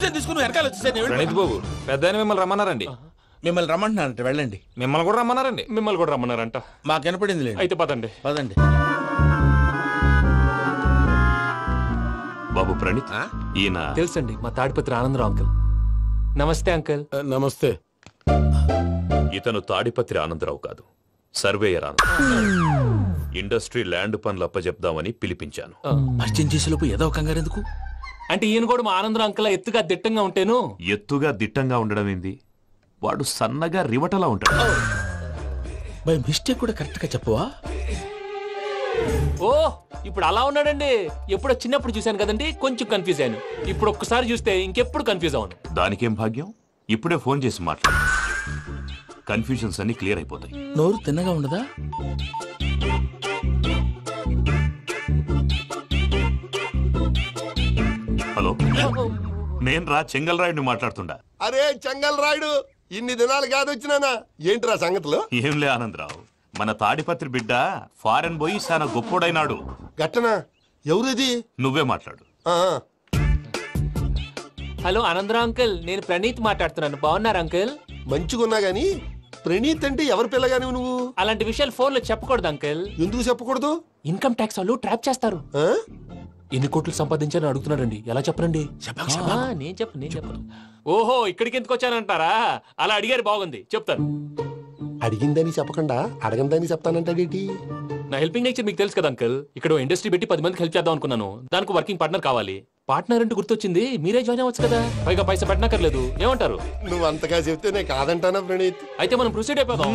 ఇస్తే తీసుకుని వెనకాల వచ్చేసాను. ప్రణీత్ బాబు పెద్ద మిమ్మల్ని రమ్మన్నారండి. మిమ్మల్ని రమ్మంటున్నారంట, వెళ్ళండి. మిమ్మల్ని కూడా రమ్మన్నారండి. మిమ్మల్ని కూడా రమ్మన్నారంట. మాకు వినపడింది లేదు. అయితే పదండి. పదండి. బాబు ప్రణీత్, ఈయన తెలుసండి, మా తాడిపత్రి ఆనందరావు అంకుల్. నమస్తే అంకుల్. నమస్తే. ఇతను తాడిపత్రి ఆనందరావు కాదు, సర్వేయర్ ఆనందరావు. ఇండస్ట్రీ ల్యాండ్ పనులు అప్పజెప్దామని పిలిపించాను. పరిచయం చేసేలోపు ఏదో కంగారు ఎందుకు? అంటే ఈయన కూడా మా ఆనందరావు అంకుల్ ఎత్తుగా దిట్టంగా ఉంటేను. ఎత్తుగా దిట్టంగా ఉండడం ఏంది, వాడు సన్నగా రివటలా ఉంటాడు. బై మిస్టేక్ కూడా కరెక్ట్ గా చెప్పవా? ఓ ఇప్పుడు అలా ఉన్నాడండి. ఎప్పుడో చిన్నప్పుడు చూశాను కదండి, కొంచెం కన్ఫ్యూజ్ అయ్యాను. ఇప్పుడు ఒక్కసారి చూస్తే ఇంకెప్పుడు కన్ఫ్యూజ్ అవ్వను. దానికేం భాగ్యం, ఇప్పుడే ఫోన్ చేసి మాట్లాడు. కన్ఫ్యూజన్స్ అన్ని క్లియర్ అయిపోతాయి. నోరు తిన్నగా ఉండదా? హలో, నేను రా చెంగల్ రాయుడిని మాట్లాడుతుండా. అరే చెంగల్ రాయుడు, ఇన్ని దినాలు కాదు వచ్చినానా? ఏంట్రా సంగతులు? ఏంలే ఆనందరావు, మన తాడిపత్రి బిడ్డ ఫారెన్ పోయి చాలా గొప్పోడైనాడు. గట్టనా? ఎవరిది? నువ్వే మాట్లాడు. హలో ఆనందరావు అంకుల్, నేను ప్రణీత్ మాట్లాడుతున్నాను. బాగున్నారు అంకుల్? మంచిగున్నా గాని ప్రణీత్ అంటే ఎవరి పిల్లగాని నువ్వు? అలాంటి విషయాలు ఫోన్ లో చెప్పకూడదు అంకుల్. ఎందుకు చెప్పకూడదు? ఇన్కమ్ ట్యాక్స్ వాళ్ళు ట్రాప్ చేస్తారు. ఎన్ని కోట్లు సంపాదించాలని అడుగుతున్నాడండి. ఎలా చెప్పనండి? నేను చెప్పను. ఓహో, ఇక్కడికి ఎందుకు వచ్చానంటారా? అలా అడిగారు, బాగుంది, చెప్తాను. అడిగిందని చెప్పకుండా అడగందని చెప్తానంటాడేటి? నా హెల్పింగ్ నేచర్ మీకు తెలుసు కదా అంకుల్. ఇక్కడ ఇండస్ట్రీ పెట్టి 10 మందికి హెల్ప్ చేద్దాం అనుకున్నాను. దానికి వర్కింగ్ పార్ట్నర్ కావాలి. పార్ట్నర్ అంటే గుర్తొచ్చింది, మీరే జాయిన్ అవ్వచ్చు కదా. పైగా పైసా పెట్టనక్కర్లేదు. ఏమంటారు? నువ్వు అంతగా చెప్తే నేను కాదంటానా ప్రణీత్? అయితే మనం ప్రొసీడ్ అయిపోదాం.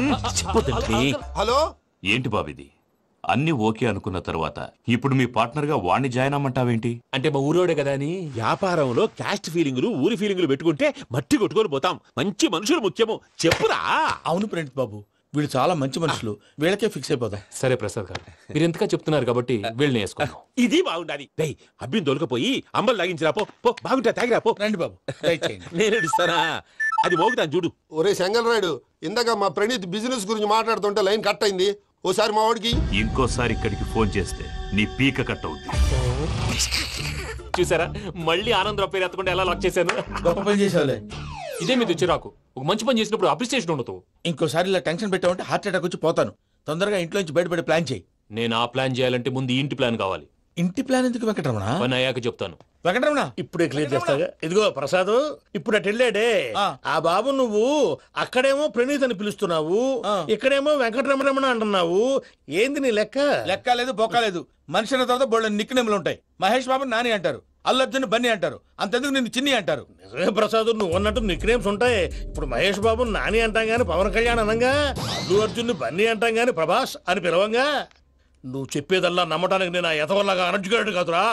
హలో, ఏంటి బాబిది, అన్ని ఓకే అనుకున్న తర్వాత ఇప్పుడు మీ పార్ట్నర్ గా వాణ్ణి జాయిన్ అమ్మంటావేంటి? అంటే మా ఊరోడే కదా అని. వ్యాపారంలో క్యాస్ట్ ఫీలింగులు, ఊరి ఫీలింగులు పెట్టుకుంటే మట్టి కొట్టుకొని పోతాం. మంచి మనుషులు ముఖ్యము. చెప్పురా. అవును ప్రణీత్ బాబు, వీళ్ళు చాలా మంచి మనుషులు. వీళ్ళకే ఫిక్స్ అయిపోదాం. సరే ప్రసాద్ గారు, మీరు ఎంతగా చెప్తున్నారు కాబట్టి వీళ్ళని వేసుకుందాం. ఇది బాగుండాలి. డై అబ్బిని దొలకపోయి అంబలు లాగించిరా పో. బాగుంటా, తాగిరా పో. రండి బాబు, దయచేయండి. నేను ఇస్తానా? అది మోగుతాను చూడు. ఒరే చెంగల్ రాయుడు, ఇందాక మా ప్రణీత్ బిజినెస్ గురించి మాట్లాడుతుంటే లైన్ కట్ అయింది. ఓసారి మా వాడికి ఇంకోసారి ఇక్కడికి ఫోన్ చేస్తే నీ పీక కట్ అవుద్ది. చూసారా, మళ్ళీ ఆనందరావు పేరు ఎత్తకుండా ఎలా లాక్ చేశాను. గొప్ప పని చేసేవాళ్ళే. ఇదే మీ చిరాకు. ఒక మంచి పని చేసినప్పుడు అప్రిసియేషన్ ఉండదు. ఇంకోసారి ఇలా టెన్షన్ పెట్టామంటే హార్ట్ అటాక్ వచ్చి పోతాను. తొందరగా ఇంట్లో నుంచి బయటపడే ప్లాన్ చేయి. నేను ఆ ప్లాన్ చేయాలంటే ముందు ఇంటి ప్లాన్ కావాలి. ఇంటి ప్లాన్ ఎందుకు వెంకటరమణ? పని అయ్యాక చెప్తాను. వెంకటరమణ ఇప్పుడే క్లియర్ చేస్తాగా. ఇదిగో ప్రసాద్, ఇప్పుడు అటు వెళ్ళాడే ఆ బాబు, నువ్వు అక్కడేమో ప్రణీత్ అని పిలుస్తున్నావు, ఇక్కడేమో వెంకటరమణ అంటున్నావు. ఏంది నీ లెక్క? లెక్క లేదు, బొక్క లేదు. మనిషి అన్న తర్వాత బోళ్ళ నిక్నెములు ఉంటాయి. మహేష్ బాబు నాని అంటారు, అల్లు అర్జున్ బన్నీ అంటారు, అంతెందుకు నిన్ను చిన్ని అంటారు. నిజమే ప్రసాద్, నువ్వు అన్నట్టు నిక్ నేమ్స్ ఉంటాయి. ఇప్పుడు మహేష్ బాబు నాని అంటాం గాని పవన్ కళ్యాణ్ అనంగా, అల్లు అర్జున్ బన్నీ అంటాం గాని ప్రభాస్ అని పిలవంగా. నువ్వు చెప్పేదల్లా నమ్మటానికి నేను ఎతవల్లాగా అనర్జుకేటెడ్ కాదురా.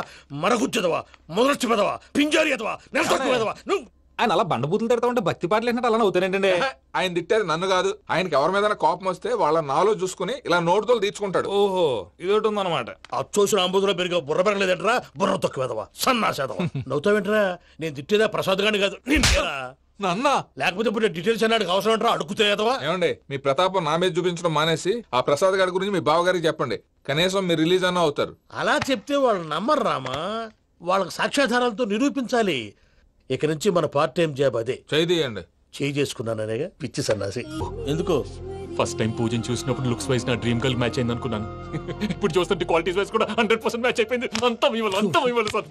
మరగుచ్చదవా, మొదలచ్చి పెదవా, పింజారి ఎదవా, నెలసొక్కు పెదవా. నువ్వు ఆయన అలా బండబూతులు తిడతా ఉంటే భక్తి పాటలు ఏంటంటే అలా అవుతానంటే. ఆయన తిట్టేది నన్ను కాదు, ఆయనకి ఎవరి మీద కోపం వస్తే వాళ్ళ నాలో చూసుకుని ఇలా నోటుతో తీర్చుకుంటాడు. ఓహో, ఇదొకటి ఉందన్నమాట. అచ్చోసిన అంబుధులో పెరిగా బుర్ర పెరగలేదంటరా. బుర్ర తొక్కు వెదవా, సన్నాసేదవా. నవ్వుతావేంట్రా? నేను తిట్టేదా ప్రసాద్ గాని కాదు, నన్నా. లేకపోతే ఇప్పుడు డీటెయిల్స్ అన్నాడు అవసరం అంటారా? అడుగుతాయేదవా. ఏమండి, మీ ప్రతాపం నా మీద చూపించడం మానేసి ఆ ప్రసాద్ గారి గురించి మీ బావగారికి చెప్పండి. కనీసం మీరు రిలీజ్ అన్న అవుతారు. అలా చెప్తే వాళ్ళు నమ్మరు రామా. వాళ్ళకి సాక్ష్యాధారాలతో నిరూపించాలి. ఇక నుంచి మన పార్ట్ టైం జాబ్ అదే. చేయండి. చేయి చేసుకున్నాననేగా పిచ్చి సన్నాసి. ఎందుకు? ఫస్ట్ టైం పూజను చూసినప్పుడు లుక్స్ వైజ్ నా డ్రీమ్ గర్ల్ మ్యాచ్ అయింది అనుకున్నాను. ఇప్పుడు చూస్తుంటే క్వాలిటీస్ వైజ్ కూడా 100% మ్యాచ్ అయిపోయింది. అంతా మీ వల్ల సార్.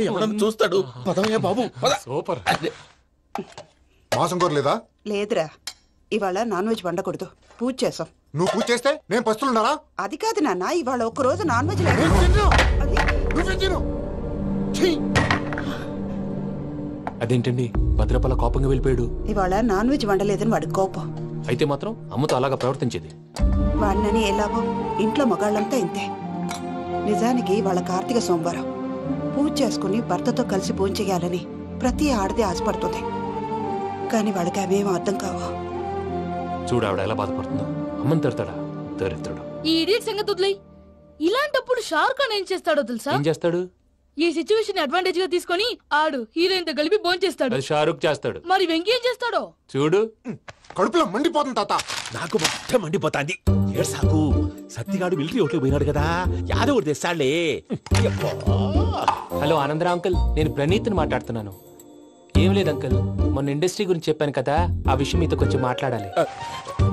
ఎవడన్నా చూస్తాడు. పదవయ్యా బాబు, సూపర్. మాసం కోరలేదా? లేదురా, ఇవాళ నాన్ వెజ్ వండకూడదు. పూజ చేసాం. నువ్వు పూజ చేస్తే నేను పస్తులున్నారా? అది కాదు నాన్న, ఇవాళ ఒక్క రోజు నాన్ వెజ్ అదేంటండి భద్రపల కోపంగా వెళ్ళిపోయాడు? ఇవాళ నాన్ వెజ్ వండలేదని వాడి కోపం. అయితే మాత్రం అమ్మతో అలాగా ప్రవర్తించేది. వాడినని ఎలాగో ఇంట్లో మగాళ్ళంతా ఇంతే. నిజానికి వాళ్ళ కార్తీక సోమవారం పూజ చేసుకుని భర్తతో కలిసి పూజ చేయాలని ప్రతి ఆడది ఆశపడుతుంది. కానీ వాడికి అవేం అర్థం కావు. చూడు ఆవిడ ఎలా బాధపడుతుందో. అమ్మని తిడతాడా? దరిద్రుడు. ఈ ఇడియట్ సంగతి వదిలేయ్. ఇలాంటప్పుడు షారుఖ్ ఖాన్ ఏం చేస్తాడో తెలుసా? ఏం చేస్తాడు? ఈ సిచ్యువేషన్ అడ్వాంటేజ్ గా తీసుకొని ఆడు హీరోయిన్ తో కలిపి బోన్ చేస్తాడు. అది షారుఖ్ చేస్తాడు. మరి వెంకీ ఏం చేస్తాడో చూడు. కడుపులో మండిపోతుంది తాత. నాకు మొత్తం మండిపోతాంది. సాకు సత్తిగాడు మిలిటరీ ఓట్లు పోయినాడు కదా, యాదవ్ తెస్తాడులే. హలో ఆనందరావు అంకుల్, నేను ప్రణీత్ని మాట్లాడుతున్నాను. ఏం లేదు అంకుల్, మొన్న ఇండస్ట్రీ గురించి చెప్పాను కదా, ఆ విషయం మీతో కొంచెం మాట్లాడాలి.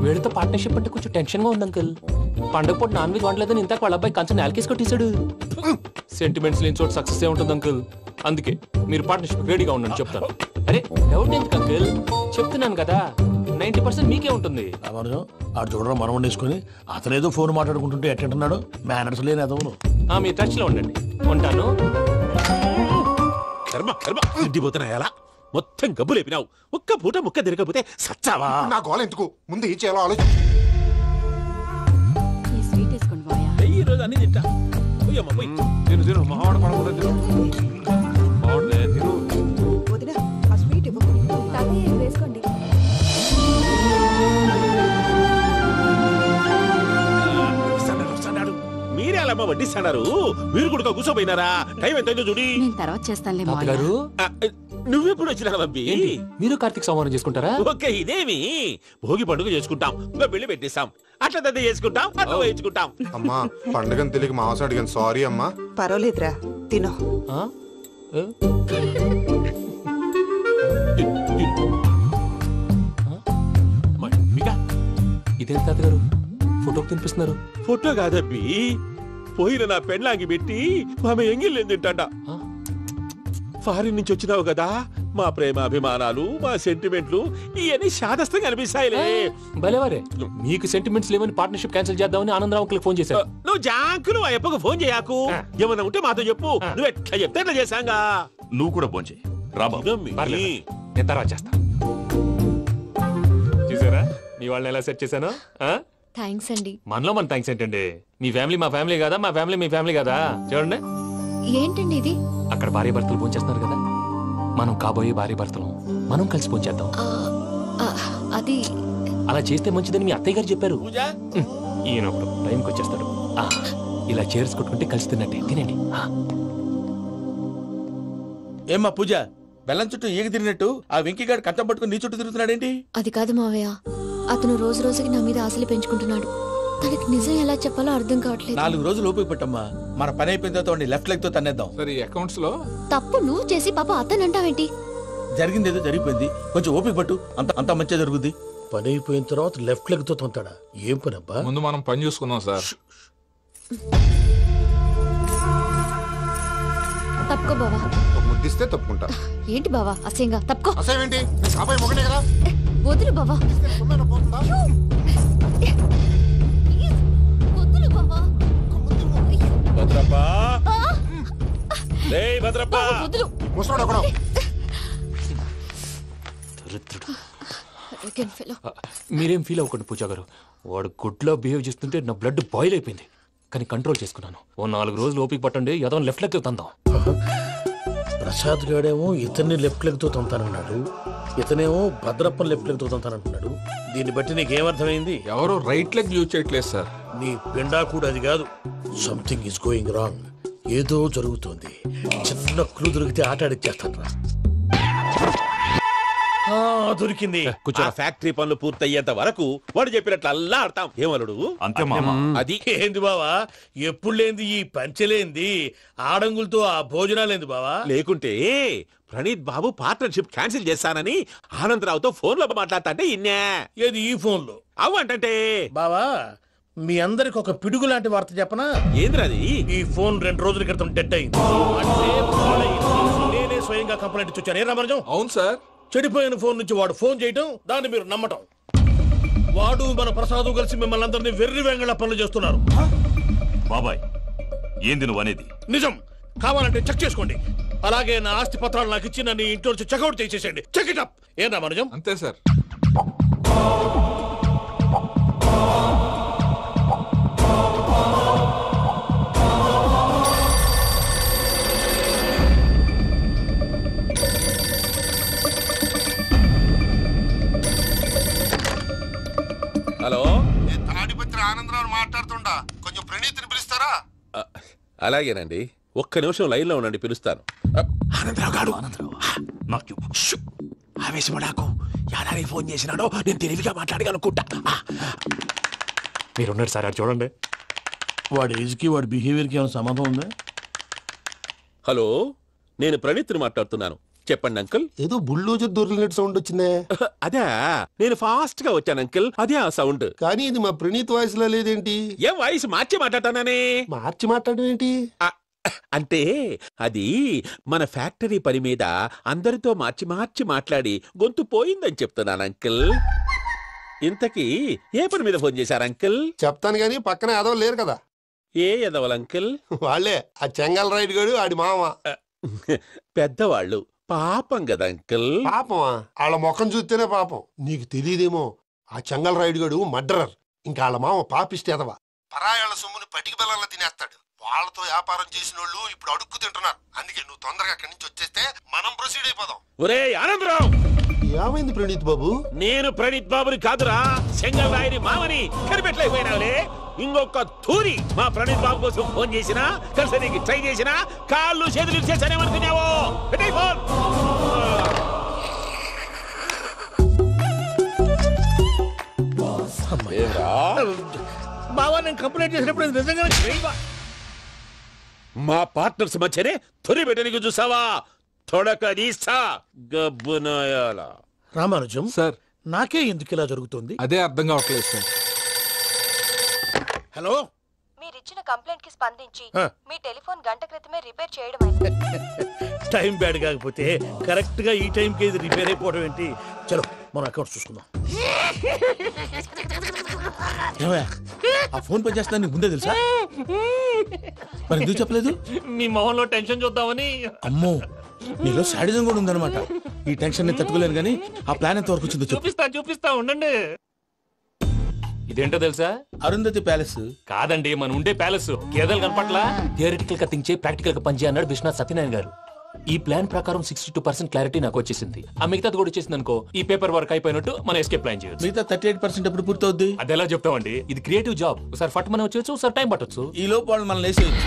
వీళ్ళతో పార్ట్నర్షిప్ అంటే కొంచెం టెన్షన్ గా ఉంది అంకుల్. పండగ పూట నాన్ వెజ్ వండలేదని ఇంతకు వాళ్ళ అబ్బాయి కంచెం నేలకేసి కొట్టేశాడు. సెంటిమెంట్స్ లేని చోట సక్సెస్ ఏ ఉంటుంది అంకుల్. అందుకే మీరు పార్ట్నర్షిప్ రెడీగా ఉండండి చెప్తాను. అరే డౌట్ ఎందుకు అంకుల్, చెప్తున్నాను కదా 90% మీకే ఉంటుంది. రామానుజం ఆడు చూడడం మనం వండేసుకుని అతనేదో ఫోన్ మాట్లాడుకుంటుంటే ఎట్టంటున్నాడు మేనర్స్ లేని అదవును. మీ టచ్ లో ఉండండి, ఉంటాను. కర్మ కర్మ తిండిపోతున్నాయలా మొత్తం గబ్బు లేపినావు. ఒక్క పూట ముక్క తిరగకపోతే సచ్చావా? నా గోల ఎందుకు ముందు ఈ చేయాలో ఆలోచించు. ఈ స్వీట్ వేసుకోండి బాయా. ఈ రోజు అన్ని తింటా. పోయమ్మ, పోయ్. తిను తిను మహావాడ పడకుండా తిను. బాగుండే తిను. వదినా ఆ స్వీట్ ఇవ్వు. వేసుకోండి. వస్తాడు. మీరే అలా వడ్డిస్తాడారు. మీరు కూడా కూర్చోపోయినారా? టైం ఎంతైందో చూడి. నేను తర్వాత చేస్తానులే తాతగారు నువ్వెప్పుడు వచ్చినా అబ్బి? మీరు కార్తీక్ సంహారం చేసుకుంటారా? ఓకే, ఇదేమి భోగి పండుగ చేసుకుంటాం, ఇంకా పెళ్లి పెట్టేస్తాం, అట్లా దద్ద చేసుకుంటాం, అట్లా వేయించుకుంటాం. అమ్మా పండుగని తెలియక మాంసం అడిగాను, సారీ అమ్మా. పర్వాలేదురా తినో. ఆ? ఏ? ఇదేం తాతగారు ఫోటోకి తినిపిస్తున్నారు? ఫోటో కాదబ్బి, పోయిన నా పెళ్ళాంగి పెట్టి ఆమె ఎంగిల్లేం తింటాడ. ఫారిన్ నుంచి వచ్చినావు కదా, మా ప్రేమ అభిమానాలు, మా సెంటిమెంట్లు ఇవన్నీ శాదస్తంగా అనిపిస్తాయిలే. భలేవారే, మీకు సెంటిమెంట్స్ లేవని పార్ట్నర్షిప్ క్యాన్సిల్ చేద్దామని ఆనందరావు అంకుల్ ఫోన్ చేశారు. నువ్వు జాంకులు ఆ అప్పకు ఫోన్ చేయకు. ఏమన్నా ఉంటే మాతో చెప్పు. నువ్వు ఎట్లా చెప్తే ఎట్లా చేశాంగా. నువ్వు కూడా భోంచేయి రాబాబు. నేను తర్వాత చేస్తా. చూసారా మీ వాళ్ళని ఎలా సెట్ చేశాను? థ్యాంక్స్ అండి. మనలో మన థ్యాంక్స్ ఏంటండి, మీ ఫ్యామిలీ మా ఫ్యామిలీ కదా, మా ఫ్యామిలీ మీ ఫ్యామిలీ కదా. చూడండి ఏంటండి ఇది? అక్కడ భార్య భర్తలు ఫోన్ చేస్తున్నారు కదా, మనం కాబోయే భార్య భర్తలు మనం కలిసి ఫోన్ చేద్దాం. అది అలా చేస్తే మంచిదని మీ అత్తయ్య గారు చెప్పారు. పూజ ఈయన ఒకడు టైంకి వచ్చేస్తాడు. ఇలా చేర్స్ కొట్టుకుంటే కలిసి తిన్నట్టే. తినండి. ఏమ్మా పూజ, బెల్లం చుట్టూ ఈగ తిరిగినట్టు ఆ వెంకీగాడు కట్టం పట్టుకుని నీ చుట్టూ తిరుగుతున్నాడేంటి? అది కాదు మావయ్య, అతను రోజు రోజుకి నా మీద ఆశలు పెంచుకుంటున్నాడు. తనకి నిజం ఎలా చెప్పాలో అర్థం కావట్లేదు. 4 రోజులు ఓపిక పట్టమ్మా, మన పని అయిపోయిన తర్వాత లెఫ్ట్ లెగ్ తో తన్నేద్దాం. సరే అకౌంట్స్ లో తప్పు నువ్వు చేసి పాప అతను అంటావేంటి? జరిగింది ఏదో జరిగిపోయింది, కొంచెం ఓపిక పట్టు, అంత మంచిగా జరుగుద్ది. పని అయిపోయిన తర్వాత లెఫ్ట్ లెగ్ తో తొంతాడా? ఏం పని అబ్బా? ముందు మనం పని చూసుకుందాం సార్. తప్పుకో బావా. ముద్దిస్తే తప్పుకుంటా. ఏంటి బావా అసహ్యంగా? తప్పుకో. అసేమేంటి? కాబోయే మొగనే కదా. వదులు బావా. పోతుందా? వదులు బావా. భద్రప్పా, లేయ్ భద్రప్పా. వదులు. ముసలోడు ఒకడు. Arrogant fellow. మీరేం ఫీల్ అవ్వకండి పూజా గారు, వాడు గుడ్లో బిహేవ్ చేస్తుంటే నా బ్లడ్ బాయిల్ అయిపోయింది, కానీ కంట్రోల్ చేసుకున్నాను. ఓ 4 రోజులు ఓపిక పట్టండి, ఏదో లెఫ్ట్ లెగ్ తందాం. ప్రసాద్ గాడేమో ఇతన్ని లెఫ్ట్ లెగ్ తో తొంతానన్నాడు, ఇతనేమో భద్రప్పని లెఫ్ట్ లెగ్ తో తొంతానంటున్నాడు. దీన్ని బట్టి నీకేమర్థమైంది? ఎవరు రైట్ లెగ్ యూజ్ చేయట్లేదు సార్. నీ పిండా కూడా అది కాదు. Something is going wrong. ఏదో జరుగుతోంది. చిన్న క్లూ దొరికితే ఆట ఆడిచ్చేస్తాను రా. దొరికింది. ఆ ఫ్యాక్టరీ పనులు పూర్తయ్యేంత వరకు వాడు చెప్పినట్లు అల్లా ఆడతాం. ఏమలుడు? అంతే మామ. అది ఏంది బావా, ఎప్పుడు లేంది ఈ పంచలేంది, ఆడంగులతో ఆ భోజనాలేంది బావా? లేకుంటే ప్రణీత్ బాబు పార్ట్నర్షిప్ క్యాన్సిల్ చేస్తానని ఆనందరావుతో ఫోన్ లో మాట్లాడతా అంటే ఇన్నే. ఏది ఈ ఫోన్ లో? అవ్వంటే బావా, మీ అందరికి ఒక పిడుగు లాంటి వార్త చెప్పనా? ఏంద్రది? ఈ ఫోన్ 2 రోజుల క్రితం డెడ్ అయింది. అంటే పాడైంది. నేనే స్వయంగా కంప్లైంట్ ఇచ్చి వచ్చాను. ఏ రామరాజం? అవును సార్. చెడిపోయిన ఫోన్ నుంచి వాడు ఫోన్ చేయటం, దాన్ని మీరు నమ్మటం. వాడు మన ప్రసాదు కలిసి మిమ్మల్ని అందరినీ వెర్రి వెంగళ పనులు చేస్తున్నారు. బాబాయ్ ఏంది నువ్వు అనేది? నిజం. కావాలంటే చెక్ చేసుకోండి. అలాగే నా ఆస్తి పత్రాలు నాకు ఇచ్చి నన్ను ఇంట్లో నుంచి చెక్అౌట్ చేసేసండి. Check it up. ఏం రామరాజం? అంతే సార్. హలో, తాడిపత్రి ఆనందరావు మాట్లాడుతుండా, కొంచెం ప్రణీతిని పిలుస్తారా? అలాగేనండి, ఒక్క నిమిషం లైన్ లో ఉండండి, పిలుస్తాను. ఆనందరావు గాడు నాకు ఆవేశపడాకు. యాదానికి ఫోన్ చేసినాడో నేను తెలివిగా మాట్లాడగలనుకుంటా. మీరున్నారు సార్, అది చూడండి. వాడి ఏజ్కి వాడి బిహేవియర్కి ఏమైనా సంబంధం ఉందా? హలో, నేను ప్రణీత్ని మాట్లాడుతున్నాను. చెప్పండి అంకుల్. ఏదో బుల్డోజర్ దొరికినట్టు సౌండ్ వచ్చిందే. అదే నేను ఫాస్ట్ గా వచ్చాను అంకుల్, అదే ఆ సౌండ్. కానీ ఇది మా ప్రణీత్ వాయిస్ లో లేదేంటి? ఏం వాయిస్ మార్చి మాట్లాడతానని? మార్చి మాట్లాడడం ఏంటి? అంటే అది మన ఫ్యాక్టరీ పని మీద అందరితో మార్చి మార్చి మాట్లాడి గొంతు పోయిందని చెప్తున్నాను అంకుల్. ఇంతకీ ఏ పని మీద ఫోన్ చేశారు అంకుల్? చెప్తాను గానీ పక్కన ఏదో లేరు కదా. ఏ ఎదవల్ అంకుల్? వాళ్ళే ఆ చెంగల్ రైడ్ గడు ఆడి మామ. పెద్దవాళ్ళు పాపం కదా అంకుల్. పాపమా? వాళ్ళ ముఖం చూస్తేనే పాపం. నీకు తెలియదేమో, ఆ చెంగల్ రైడ్ గడు మర్డరర్. ఇంకా వాళ్ళ మామ పాపిస్తేదవా. పరాయాళ్ళ సొమ్ముని పటికి బెల్లంలో తినేస్తాడు. వాళ్ళతో వ్యాపారం చేసిన వాళ్ళు ఇప్పుడు అడుక్కు తింటున్నారు. అందుకే నువ్వు తొందరగా అక్కడి నుంచి వచ్చేస్తే మనం ప్రొసీడ్ అయిపోదాం. ఒరే ఆనందరావు, ఏమైంది ప్రణీత్ బాబు? నేను ప్రణీత్ బాబుని కాదురా, చెంగల్ రాయని మామని. కనిపెట్టలేకపోయినావులే. ఇంకొక తూరి మా ప్రణీత్ బాబు కోసం ఫోన్ చేసినా, కలిసి నీకు ట్రై చేసినా కాళ్ళు చేతులు చేశానేమనుకున్నావో. పెట్టేయ్ ఫోన్. బావా నేను కంప్లైంట్ చేసినప్పుడు నిజంగా మా పార్ట్నర్స్ మధ్యనే తొలి పెట్టడానికి చూసావా? తొడక తీస్తా గబ్బునాయాల. రామానుజం సార్ నాకే ఎందుకు ఇలా జరుగుతుంది? అదే అర్థం కావట్లేదు సార్. హలో, మీరిచ్చిన కంప్లైంట్ కి స్పందించి ఆ. మీ టెలిఫోన్ గంట క్రితమే రిపేర్ చేయడం టైం బ్యాడ్ కాకపోతే కరెక్ట్ గా ఈ టైంకి ఇది రిపేర్ అయిపోవడం ఏంటి? చలో మన అకౌంట్ చూసుకుందాం. ఏమయ్యా, ఆ ఫోన్ పని చేస్తున్నా నీకు ముందే తెలుసా? మరి ఎందుకు చెప్పలేదు? మీ మొహంలో టెన్షన్ చూద్దామని. అమ్మో, నీలో శాడిజం కూడా ఉందన్నమాట. ఈ టెన్షన్ నేను తట్టుకోలేను కానీ ఆ ప్లాన్ ఎంత వరకు వచ్చిందో చెప్పు. చూపిస్తా ఉండండి. ఇదేంటో తెలుసా? అరుంధతి ప్యాలెస్ కాదండి, మన ఉండే ప్యాలెస్. గేదెలు కనపట్లా? థియరిటికల్ గా థింక్ చేయి, ప్రాక్టికల్ గా పనిచేయి అన్నాడు విశ్వనాథ్ సత్యనారాయణ గారు. ఈ ప్లాన్ ప్రకారం 62% క్లారిటీ నాకు వచ్చేసింది. ఆ మిగతాది కూడా వచ్చేసింది అనుకో, ఈ పేపర్ వర్క్ అయిపోయినట్టు మనం ఎస్కేప్ ప్లాన్ చేయొచ్చు. మిగతా 38% ఎప్పుడు పూర్తవుద్ది? అది ఎలా చెప్తామండి? ఇది క్రియేటివ్ జాబ్. ఒకసారి ఫట్ మనం వచ్చేయచ్చు, ఒకసారి టైం పట్టొచ్చు. ఈ లోపు వాళ్ళు మనం లేసేయచ్చు.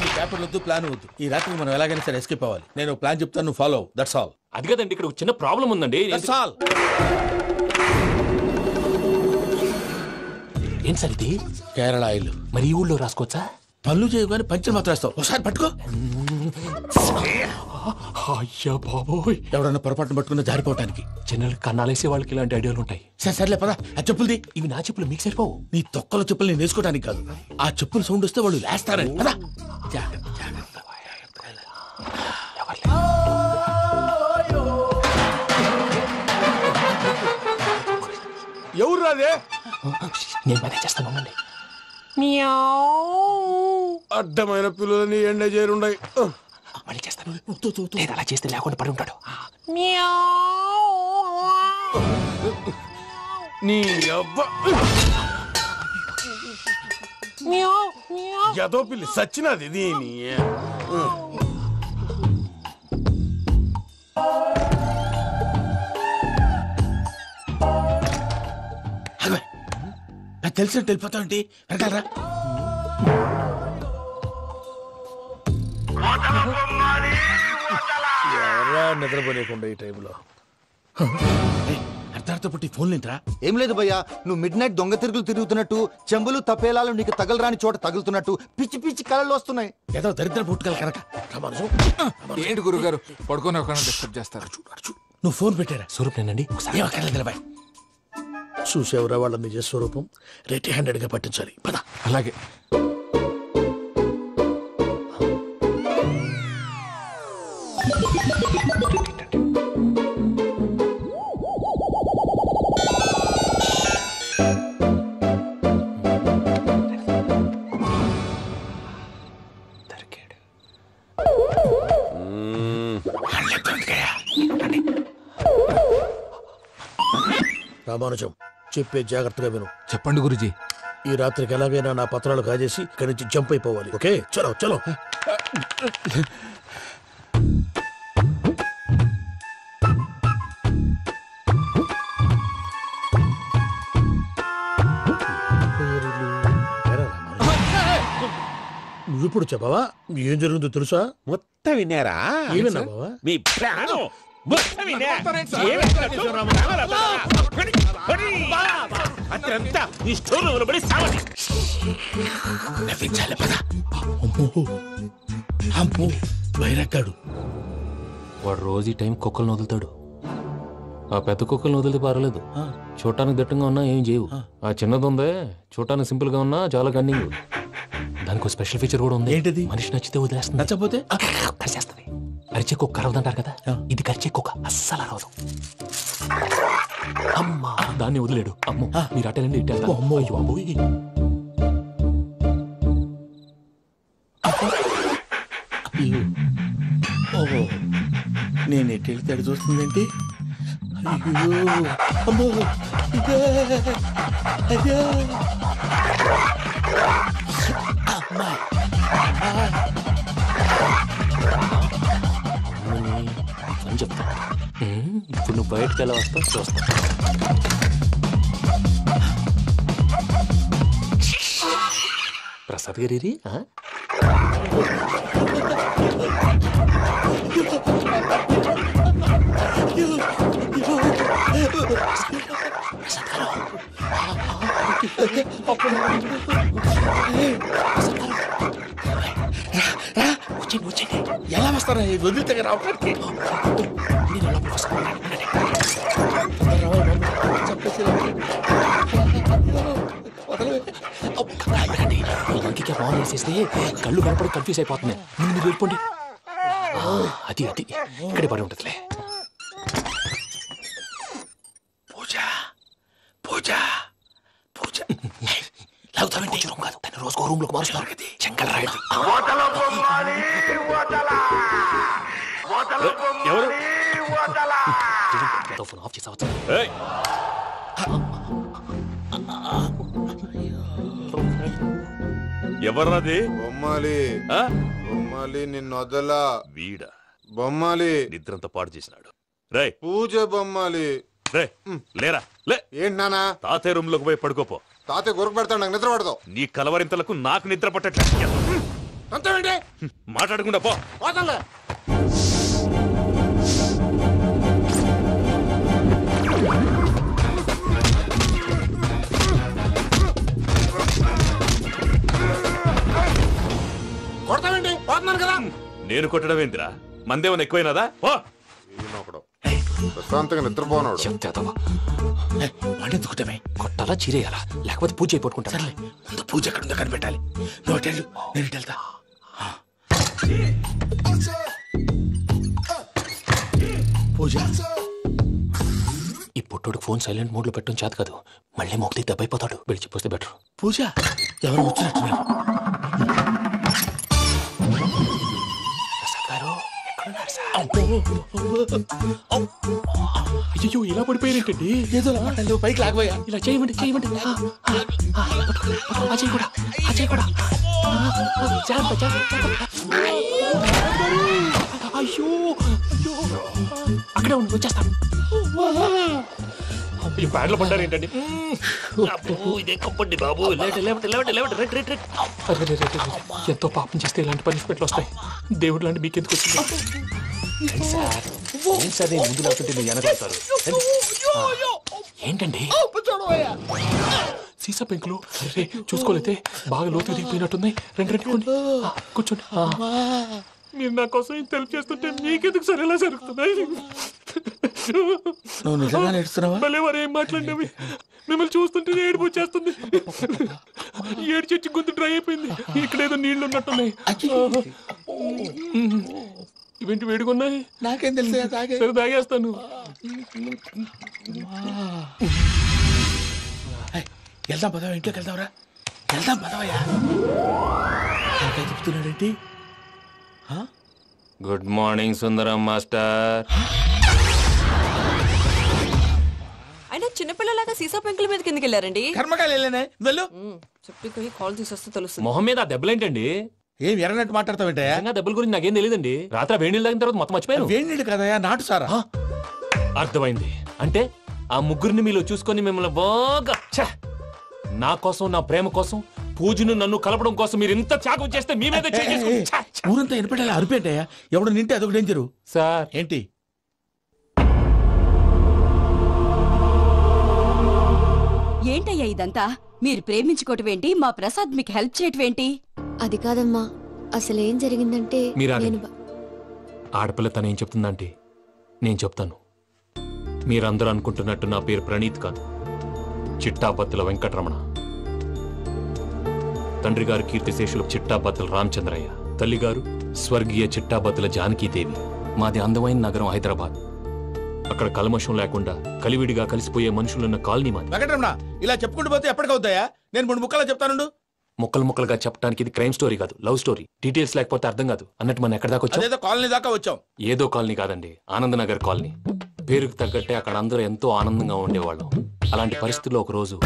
ఈ పేపర్ వద్దు, ప్లాన్ వద్దు. ఈ రాత్రికి మనం ఎలాగైనా సరే ఎస్కేప్ అవ్వాలి. నేను ప్లాన్ చెప్తాను, నువ్వు ఫాలో. That's all. అది కదండి, ఇక్కడ ఒక చిన్న ప్రాబ్లం ఉందండి. That's all. ఏం సార్ ఇది? కేరళ ఆయిల్. మరి ఈ ఊళ్ళో రాసుకోవచ్చా? పనులు చేయగానే పంచర్ మాత్రం వేస్తావు. ఒకసారి పట్టుకో. అయ్యా బాబోయ్, ఎవడన్నా పొరపాటున పట్టుకున్న జారిపోవటానికి. జనరల్ కన్నాలేసే వాళ్ళకి ఇలాంటి ఐడియాలు ఉంటాయి. సర్లే పదా, ఆ చెప్పులది. ఇవి నా చెప్పులు మీకు సరిపోవు. నీ తొక్కల చెప్పులు నేను వేసుకోవడానికి కాదు, ఆ చెప్పులు సౌండ్ వస్తే వాళ్ళు లేస్తారని. పదా. ఎవరు రాదే? నేను మేనేజ్ చేస్తాను, ఉండండి. అడ్డమైన పిల్లలని ఎండ చేరుండయి. మళ్ళీ చేస్తాను. లేదు, అలా చేస్తే లేకుండా పడి ఉంటాడు. నీ అబ్బా ఎదో పిల్లి సచ్చినది దీని. నాకు తెలిసినట్టు వెళ్ళిపోతావంటి. వెనకాలరా. ఎవరా నిద్రపోలేకుండా ఈ టైంలో? అర్ధార్థ పుట్టి ఫోన్ లేంట్రా. ఏం లేదు భయ్యా, నువ్వు మిడ్ నైట్ దొంగ తిరుగులు తిరుగుతున్నట్టు, చెంబులు తపేలాలు నీకు తగలరాని చోట తగులుతున్నట్టు పిచ్చి పిచ్చి కళలు వస్తున్నాయి. ఏదో దరిద్ర పుట్టుకల కనుక. ఏంటి గురుగారు పడుకొని ఒక డిస్టర్బ్ చేస్తారు? నువ్వు ఫోన్ పెట్టారా? స్వరూపేనండి, ఏమక్కర్లేదు. చూసేవరా వాళ్ళ నిజ స్వరూపం. రెట్టి హ్యాండెడ్ గా పట్టించాలి. పద. అలాగే. రామానుజం, చెప్పే జాగ్రత్తగా విను. చెప్పండి గురుజీ. ఈ రాత్రికి ఎలాగైనా నా పత్రాలు కాజేసి ఇక్కడి నుంచి జంప్ అయిపోవాలి. ఓకే, చలో చలో. నువ్విప్పుడు చెప్పవా ఏం జరుగుతుందో తెలుసా? మొత్తం విన్నారా? ఏమన్నా బావా? మీ ప్లాను మొత్తం విన్నా. అతనంతా ఈ స్టోర్ రూమ్ లో పడి సావని. నవ్వించాలి. పద. అమ్మో అమ్మో, వైరక్కాడు. వాడు రోజు ఈ టైం కుక్కలను వదులుతాడు. ఆ పెద్ద కుక్కలను వదిలితే పర్వాలేదు, చూడటానికి దట్టంగా ఉన్నా ఏం చేయవు. ఆ చిన్నది ఉందే చూడటానికి సింపుల్ గా ఉన్నా చాలా గన్నింగ్. దానికి ఒక స్పెషల్ ఫీచర్ కూడా ఉంది. ఏంటిది? మనిషి నచ్చితే వదిలేస్తుంది, నచ్చపోతే కరిచేస్తుంది. అరిచే కుక్క అరవదంటారు కదా, ఇది కరిచే కుక్క అస్సలు అరవదు. అమ్మా దాన్ని వదిలేడు. అమ్మో మీరు అటెండి ఇటు. అమ్మో అయ్యో అబ్బోయ్. ఓహో నేను ఎటు వెళ్తే అటు చూస్తుందేంటి? అయ్యో అమ్మో అయ్యో అమ్మా అని చెప్తా. ఇప్పుడు నువ్వు బయటకు ఎలా వస్తావు చూస్తా. ప్రసాద్ గారి ఎలా వస్తారా వదిలితే రావడానికి? ఇంటికి ఫోన్ చేసేస్తే కళ్ళు కనపడి కన్ఫ్యూజ్ అయిపోతున్నాయి. మీరు వెళ్ళిపోండి. అది అది ఇక్కడే పడి ఉంటుందిలే. పూజ పూజ పూజ లాగుతామంటే రూమ్ కాదు, తను రోజుకో రూమ్ లోకి మారుస్తున్నారు కదా. చెంగల్ రాయడు. ఎవరు? ఫోన్ ఆఫ్ చేసావచ్చు. ఎవర్రాది? బొమ్మాలి బొమ్మాలి నిన్ను వదలా. వీడ బొమ్మాలి నిద్రంతా పాడు చేసినాడు. రే పూజ బొమ్మాలి. రే లేరా లే. ఏంటి నానా? తాతయ్య రూమ్ లోకి పోయి పడుకోపో. తాతయ్య గురకు పెడతాడు, నాకు నిద్ర పడతావు. నీ కలవరింతలకు నాకు నిద్ర పట్టట్లేదు. అంతేంటి మాట్లాడకుండా పో. పోతాలే. కొడతావేంటి? పోతున్నాను కదా. నేను కొట్టడం ఏంటిరా? మందేమన్నా ఎక్కువైనదా? ప్రశాంతంగా నిద్రపోనాడు. వాడెందుకుంటామే? కొట్టాలా చీరేయాలా లేకపోతే పూజ అయిపోట్టుకుంటా. సర్లే ముందు పూజ ఎక్కడ ఉందో కనిపెట్టాలి. నువ్వు అటెళ్ళు, నేను ఇటు వెళ్తా. పూజ ఈ పుట్టుడికి ఫోన్ సైలెంట్ మోడ్ లో పెట్టడం చేత కాదు, మళ్ళీ మోగితే దెబ్బైపోతాడు. వెళ్ళి చెప్పొస్తే బెటర్. పూజ ఎవరు వచ్చినట్టున్నారు? అయ్యో ఇలా పడిపోయినట్టండి. ఏదో పైకి లాగబోయా. ఇలా చేయమండి చేయమండి. అజయ్ కూడా అజయ్ కూడా. అయ్యో అయ్యో అక్కడే ఉండి వచ్చేస్తాను. ఈ బ్యాడ్ లో పడ్డారు ఏంటండి? ఇదే కప్పండి బాబు. ఎంతో పాపం చేస్తే ఇలాంటి పనిష్మెంట్లు వస్తాయి. దేవుడు లాంటి మీకెందుకు వచ్చింది? సార్ ముందు లేకుంటే మీరు వెనకాడతారు. ఏంటండి సీసా పెంకులు? అరే చూసుకోలేతే బాగా లోతు దిగిపోయినట్టున్నాయి. రెండు రెండు కూర్చోండి. మీరు నా కోసం ఇంత హెల్ప్ చేస్తుంటే మీకెందుకు సరే ఎలా జరుగుతున్నాయి? నువ్వు నిజంగా నేర్చుతున్నావా? మళ్ళీ వారు ఏం మాట్లాడినవి మిమ్మల్ని చూస్తుంటే ఏడుపు వచ్చేస్తుంది. ఏడు చెట్టు గొంతు డ్రై అయిపోయింది. ఇక్కడేదో నీళ్లు ఉన్నట్టున్నాయి. ఇవేంటి వేడుకున్నాయి? నాకేం తెలుసు. సరే తాగేస్తాను. వెళ్దాం పదవా, ఇంట్లోకి వెళ్దాంరా. వెళ్దాం పదవయ్యా. చెప్తున్నాడేంటి? గుడ్ మార్నింగ్ సుందరం మాస్టర్. అయినా చిన్నపిల్లలాగా సీసా పెంకుల మీద కిందకి వెళ్ళారండి. కర్మకాయలు వెళ్ళానే. వెళ్ళు. చెప్పి కాల్ తీసేస్తే తెలుస్తుంది. మొహం మీద ఆ దెబ్బలేంటండి? ఏం ఎర్రనట్టు మాట్లాడతావేంటయా? దెబ్బల గురించి నాకేం తెలియదండి. రాత్రి వేణీళ్ళు తాగిన తర్వాత మొత్తం మర్చిపోయాను. వేణీళ్ళు కదయా, నాటు సారా. అర్థమైంది. అంటే ఆ ముగ్గురిని మీలో చూసుకొని మిమ్మల్ని బాగా నా కోసం నా ప్రేమ కోసం పూజను నన్ను కలపడం కోసం మీరు ఇంత త్యాగం చేస్తే మీ మీద ఊరంతా ఎనపెట్టాలి అరిపేంటయ్యా. ఎవడు నింటే అదొక డేంజరు. సార్ ఏంటి? ఏంటయ్యా ఇదంతా? మీరు ప్రేమించుకోవటం ఏంటి? మా ప్రసాద్ మీకు హెల్ప్ చేయటం ఏంటి? అది కాదమ్మా, అసలేం జరిగిందంటే ఆడపిల్ల తనేం చెప్తుందంటే నేను చెప్తాను. మీరందరూ అనుకుంటున్నట్టు నా పేరు ప్రణీత్ కాదు, చిట్టాపత్తుల వెంకటరమణ. తండ్రి గారు కీర్తిశేషులు చిట్టాపత్తుల రామచంద్రయ్య, తల్లిగారు స్వర్గీయ చిట్టాపత్తుల జానకీదేవి. మాది అందమైన నగరం హైదరాబాద్. అక్కడ కల్మషం లేకుండా కలివిడిగా కలిసిపోయే మనుషులున్న కాలనీ మాది. వెంకటరమణ, ఇలా చెప్పుకుంటూ పోతే ఎప్పటికవుతాయా? నేను 3 ముక్కలా చెప్తాను. ముక్కలు ముక్కలుగా చెప్పడానికి ఇది క్రైమ్ స్టోరీ కాదు, లవ్ స్టోరీ. డీటెయిల్స్ లేకపోతే అర్థం కాదు. అన్నట్టు మనం ఎక్కడ దాకా వచ్చాం? అదేదో కాలనీ దాకా వచ్చాం. ఏదో కాలనీ కాదండి, ఆనందనగర్ కాలనీ. పేరుకు తగ్గట్టే అక్కడ అందరూ ఎంతో ఆనందంగా ఉండేవాళ్ళం. అలాంటి పరిస్థితుల్లో ఒక రోజు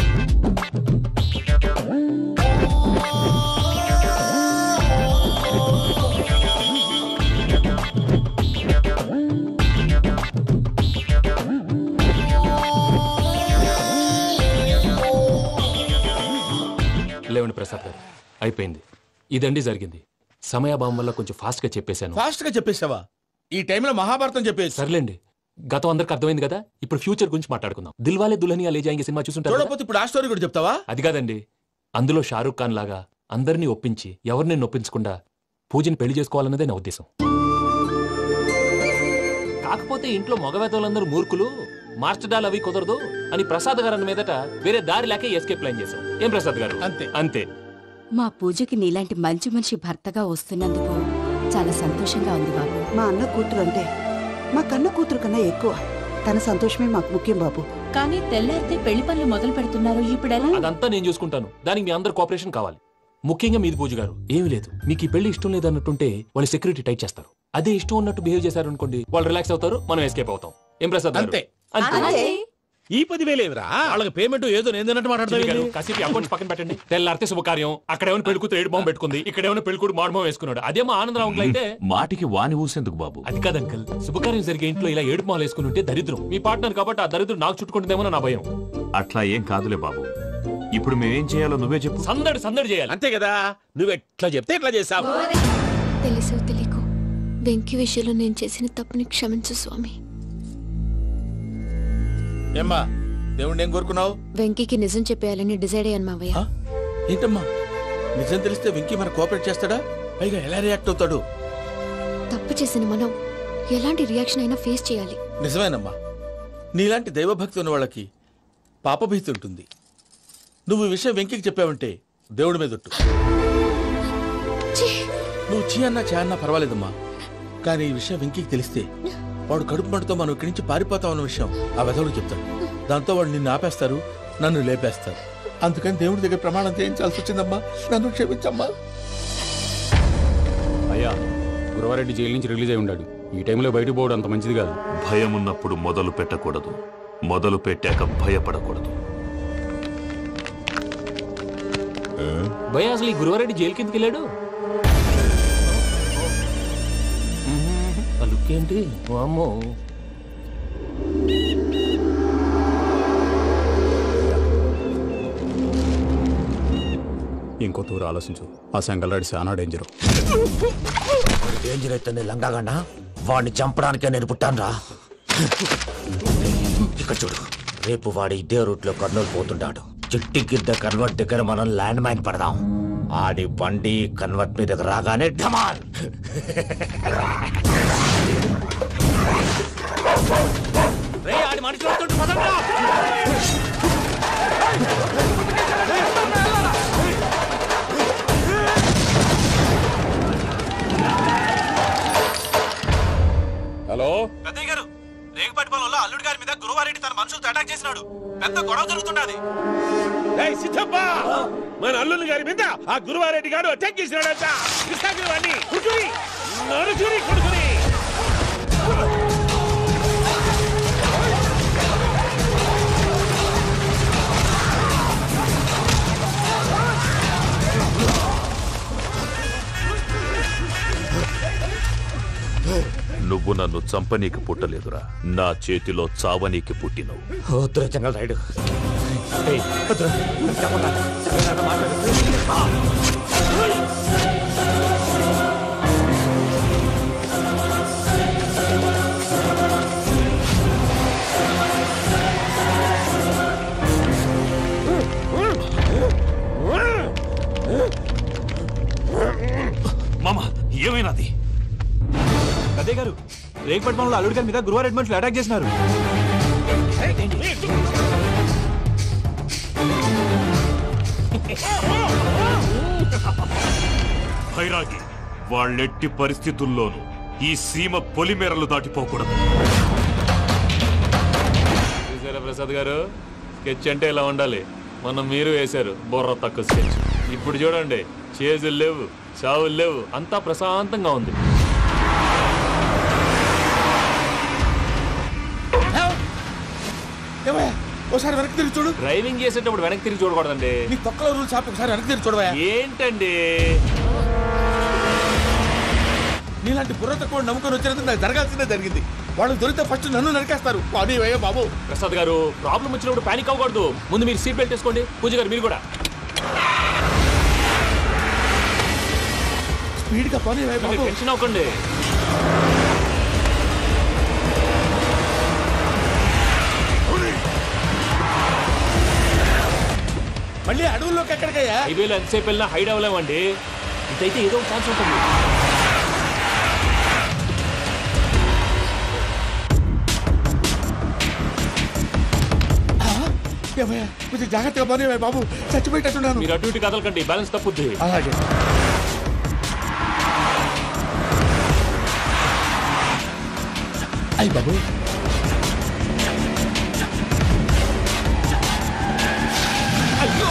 లేవండి ప్రసాద్ గారు, అయిపోయింది. ఇదండి జరిగింది. సమయాభావం వల్ల కొంచెం ఫాస్ట్ గా చెప్పేశాను. ఫాస్ట్ గా చెప్పేసావా? ఈ టైంలో మహాభారతం చెప్పేసి. సర్లేండి, గతం అందరికి అర్థమైంది కదా. ఇప్పుడు ఫ్యూచర్ గురించి మాట్లాడుకుందాం. దిల్వాలే దుల్హనియా లే జాయేంగే సినిమా చూసుంటారు. చూడకపోతే ఇప్పుడు ఆ స్టోరీ కూడా చెప్తావా? అది కాదండి, అందులో షారూఖ్ ఖాన్ లాగా అందరినీ ఒప్పించి ఎవరిని నొప్పించకుండా పూజని పెళ్లి చేసుకోవాలన్నదే నా ఉద్దేశం. కాకపోతే ఇంట్లో మగవేతలందరూ మూర్ఖులు, మార్చడాలు అవి కుదరదు అని ప్రసాద్ గారు అన్న మీదట వేరే దారి లేక ఎస్కేప్ ప్లాన్ చేశాం. ఏం ప్రసాద్ గారు? అంతే అంతే. మా పూజకి నీలాంటి మంచి మనిషి భర్తగా వస్తున్నందుకు చాలా సంతోషంగా ఉంది బాబు. మా అన్న కూతురు అంటే మా కన్న కూతురు కన్నా ఎక్కువ. తన సంతోషమే మాకు ముఖ్యం బాబు. కానీ తెల్లారితే పెళ్లి పనులు మొదలు పెడుతున్నారు, ఇప్పుడు అదంతా నేను చూసుకుంటాను. దానికి మీ అందరు కోఆపరేషన్ కావాలి. ముఖ్యంగా మీది పూజ గారు. ఏమీ లేదు, మీకు ఈ పెళ్లి ఇష్టం లేదు అన్నట్టుంటే వాళ్ళు సెక్యూరిటీ టైట్ చేస్తారు. అదే ఇష్టం ఉన్నట్టు బిహేవ్ చేశారు అనుకోండి, వాళ్ళు రిలాక్స్ అవుతారు, మనం ఎస్కేప్ అవుతాం. ఏం ప్రసాద్? అంతే. ఈ 10,000 ఏమిరా? వాళ్ళకి పేమెంట్ ఏదో నేను మాట్లాడతాను. కాసేపు అకౌంట్స్ పక్కన పెట్టండి. తెల్లారితే శుభకార్యం. అక్కడ ఏమైనా పెళ్లికూతురు ఏడు బాంబు పెట్టుకుంది, ఇక్కడ ఏమైనా పెళ్లికూడు మాడు బాంబు వేసుకున్నాడు. అదేమో ఆనందరావు అంకుల్ అయితే మాటికి వాని ఊసేందుకు బాబు? అది కాదు అంకుల్, శుభకార్యం జరిగే ఇంట్లో ఇలా ఏడు మాలు వేసుకుని ఉంటే దరిద్రం. మీ పార్ట్నర్ కాబట్టి ఆ దరిద్రం నాకు చుట్టుకుంటుందేమో నా భయం. అట్లా ఏం కాదులే బాబు. ఇప్పుడు మేమేం చేయాలో నువ్వే చెప్పు. సందడి సందడి చేయాలి. అంతే కదా, నువ్వు ఎట్లా చెప్తే ఎట్లా చేస్తావు. తెలుసో తెలియకో వెంకీ విషయంలో నేను చేసిన తప్పుని క్షమించు స్వామి. ఏమ్మా, దేవుణ్ణి ఏం కోరుకున్నావు? వెంకీకి నిజం చెప్పేయాలని డిసైడ్ అయ్యాను మావయ్య. ఏంటమ్మా, నిజం తెలిస్తే వెంకీ మన కోఆపరేట్ చేస్తాడా? పైగా ఎలా రియాక్ట్ అవుతాడు? తప్పు చేసిన మనం ఎలాంటి రియాక్షన్ అయినా ఫేస్ చేయాలి. నిజమేనమ్మా, నీలాంటి దైవభక్తి ఉన్న వాళ్ళకి పాపభీతి ఉంటుంది. నువ్వు ఈ విషయం వెంకీకి చెప్పావంటే దేవుడి మీద ఒట్టు. నువ్వు చీ అన్నా చా అన్నా పర్వాలేదమ్మా, కానీ ఈ విషయం వెంకీకి తెలిస్తే వాడు కడుపు మంటతో మనం ఇక్కడి నుంచి పారిపోతామన్న విషయం ఆ వెధవుడు చెప్తాడు. దాంతో వాడు నిన్ను ఆపేస్తారు, నన్ను లేపేస్తారు. అందుకని దేవుడి దగ్గర ప్రమాణం చేయించాల్సి వచ్చిందమ్మా, నన్ను క్షమించమ్మా. అయ్యా, గురవారెడ్డి జైలు నుంచి రిలీజ్ అయి ఉన్నాడు. ఈ టైంలో బయటకు పోవడం అంత మంచిది కాదు. భయం ఉన్నప్పుడు మొదలు పెట్టకూడదు, మొదలు పెట్టాక భయపడకూడదు. భయ అసలు ఈ గురువారెడ్డి జైలు కిందకి వెళ్ళాడు. లుక్ ఏంటి? అమ్మో, ఇంకో తూరు ఆలోచించు. ఆ సంగల్రాడి చాలా డేంజర్. డేంజర్ అయితే లంగాగండ వాడిని చంపడానికే నేను పుట్టాను. ఇక్కడ చూడు, రేపు వాడు ఇదే రూట్ లో కర్నూలు పోతుంటాడు. చిట్టి గిద్ద కన్వర్ట్ దగ్గర మనం ల్యాండ్ మైన్ పడదాం. ఆడి బండి కన్వర్ట్ మీద రాగానే ఢమాల్. హలో పెద్దయ్య గారు, రేగుపాటి పొలంలో అల్లుడి గారి మీద గురువారెడ్డి తన మనుషులతో అటాక్ చేసినాడు. పెద్ద గొడవ జరుగుతున్నది. సిద్ధప్ప, మన అల్లుని గారి మీద ఆ గురువారెడ్డి గారు అటాక్ చేసినాడంట. కృష్ణాగిరి కుడుకుని నరుచుని కొడుకుని. నువ్వు నన్ను చంపనీకి పుట్టలేదురా, నా చేతిలో చావనీకి పుట్టినవు. వద్దురా జంగల్ రైడ్. మామ, ఏమైనాది? అదే గారు, వేగపట్నంలో అల్లుడి గారి మీద గురువారెడ్డి మనుషులు అటాక్ చేసినారు. భైరాగి, వాళ్ళెట్టి పరిస్థితుల్లోనూ ఈ సీమ పొలిమేరలు దాటిపోకూడదు. చూసారా ప్రసాద్ గారు, స్కెచ్ అంటే ఇలా ఉండాలి. మొన్న మీరు వేశారు బుర్ర తక్కువ స్కెచ్. ఇప్పుడు చూడండి, చేజులు లేవు, చావులు లేవు, అంతా ప్రశాంతంగా ఉంది. ఒకసారి వెనక్కి తిరిగి చూడు. డ్రైవింగ్ చేసేటప్పుడు వెనక్కి తిరిగి చూడకూడదండి. నీ తొక్కలో రూల్స్ ఆపి ఒకసారి వెనక్కి తిరిగి చూడవా. ఏంటండి నీలాంటి బుర్ర తక్కువ నమ్ముకొని వచ్చినందుకు నాకు జరగాల్సిందే జరిగింది. వాళ్ళు దొరికితే ఫస్ట్ నన్ను నరికేస్తారు. అది వయ్యా బాబు. ప్రసాద్ గారు, ప్రాబ్లం వచ్చినప్పుడు పానిక్ అవ్వకూడదు. ముందు మీరు సీట్ బెల్ట్ వేసుకోండి. పూజ గారు మీరు కూడా స్పీడ్గా పని బాబు. టెన్షన్ అవ్వకండి. మళ్ళీ అడవుల్లోకి ఎక్కడికయ్యా? హైవేలో ఎంతసేపు వెళ్ళినా హైడ్ అవ్వలేమండి. ఇదైతే ఏదో ఒక ఛాన్స్ ఉంటుంది. కొంచెం జాగ్రత్తగా పని బాబు, చచ్చిపోయేటట్టున్నాను. మీరు అటు ఇటు కదలకండి, బ్యాలెన్స్ తప్పుద్ది. అలాగే. అయ్యి బాబు, అయ్యో